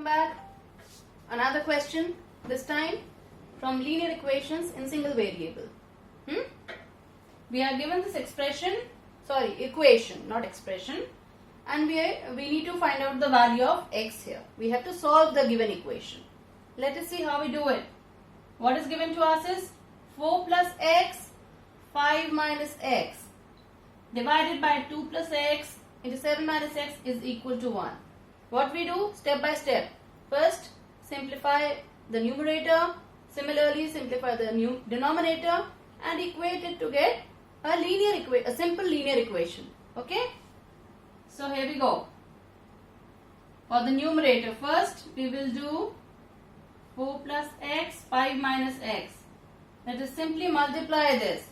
back. Another question, this time from linear equations in single variable. We are given this equation, not expression, and we need to find out the value of x here. We have to solve the given equation. Let us see how we do it. What is given to us is 4 plus x, 5 minus x divided by 2 plus x into 7 minus x is equal to 1. What we do? Step by step. First, simplify the numerator. Similarly, simplify the denominator and equate it to get a simple linear equation. Okay? So here we go. For the numerator, first we will do 4 plus x, 5 minus x. Let us simply multiply this.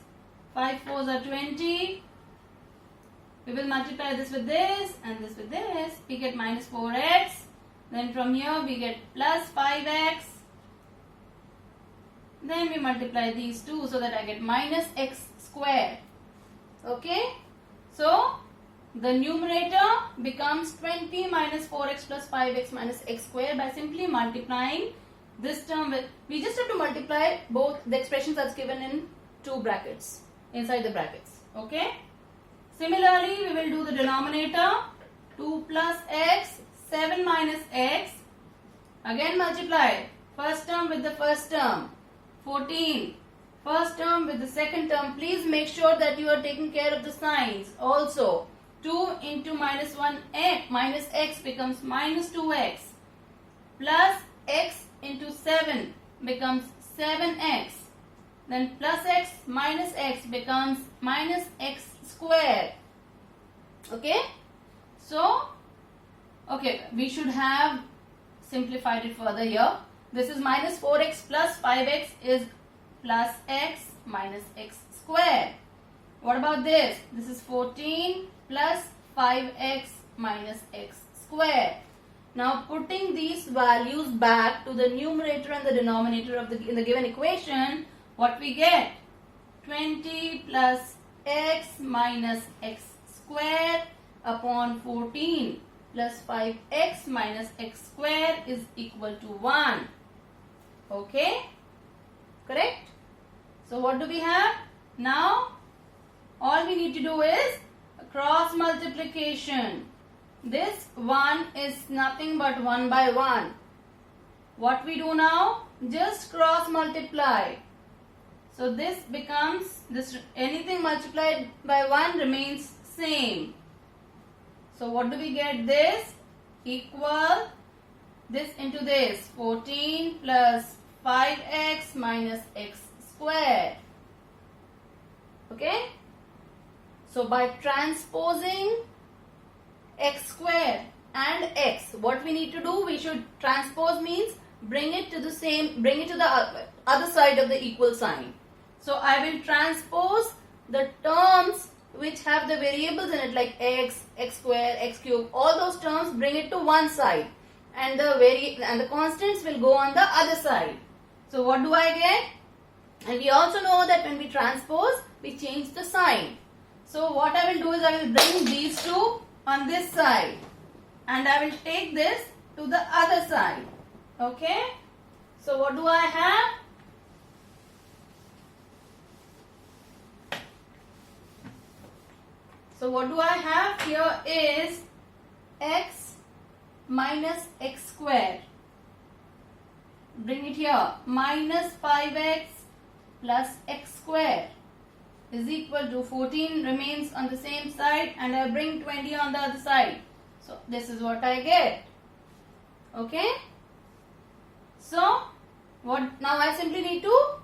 5 4s are 20. We will multiply this with this and this with this. We get minus 4x. Then from here we get plus 5x. Then we multiply these two so that I get minus x square. Okay? So, the numerator becomes 20 minus 4x plus 5x minus x square by simply multiplying this term with, we just have to multiply both the expressions that's given in two brackets, inside the brackets. Okay? Similarly, we will do the denominator, 2 plus x, 7 minus x. Again multiply first term with the first term, 14. First term with the second term. Please make sure that you are taking care of the signs. Also, 2 into minus 1x minus x becomes minus 2x. Plus x into 7 becomes 7x. Then plus x minus x becomes minus x square. Okay? So, we should have simplified it further here. This is minus 4x plus 5x is plus x minus x square. What about this? This is 14 plus 5x minus x square. Now putting these values back to the numerator and the denominator in the given equation, what we get? 20 plus x minus x square upon 14 plus 5x minus x square is equal to 1. Okay? Correct? So what do we have? Now, all we need to do is cross multiplication. This 1 is nothing but 1 by 1. What we do now? Just cross multiply. So this becomes, anything multiplied by 1 remains same. So what do we get? This equal this into this, 14 plus 5x minus x square. Okay? So by transposing x square and x, what we need to do? We should transpose means bring it to the other side of the equal sign. So I will transpose the terms which have the variables in it like x, x square, x cube, all those terms, bring it to one side and the constants will go on the other side. So what do I get? And we also know that when we transpose, we change the sign. So what I will do is I will bring these two on this side and I will take this to the other side. Okay? So what do I have? So what do I have here is x minus x square. Bring it here. Minus 5x plus x square is equal to 14 remains on the same side and I bring 20 on the other side. So this is what I get. Okay? So now I simply need to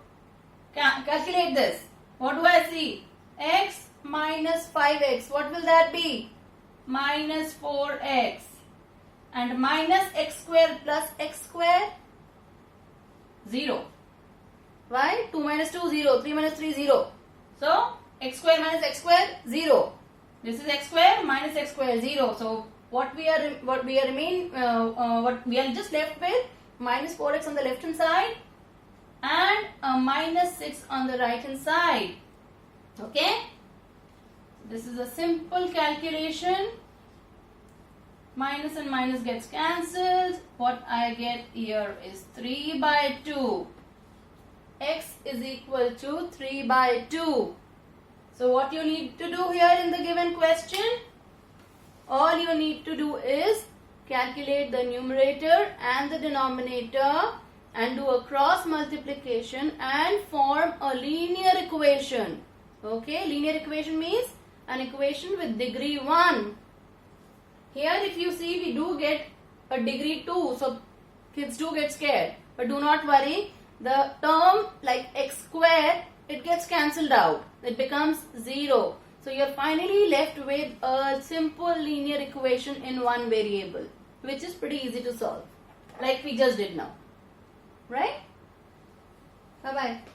calculate this. What do I see? X minus 5x. What will that be? Minus 4x. And minus x square plus x square? 0. Why? 2 minus 2, 0. 3 minus 3, 0. So, x square minus x square, 0. This is x square minus x square, 0. So, what we are just left with, minus 4x on the left hand side and a minus 6 on the right hand side. Okay? This is a simple calculation Minus and minus gets cancelled. What I get here is 3 by 2. X is equal to 3 by 2. So what you need to do here in the given question, all you need to do is calculate the numerator and the denominator and do a cross multiplication and form a linear equation. Okay, linear equation means an equation with degree 1. Here if you see, we do get a degree 2, so kids do get scared. But do not worry, the term like x square, it gets cancelled out. It becomes 0. So you are finally left with a simple linear equation in one variable, which is pretty easy to solve, like we just did now. Right? Bye-bye.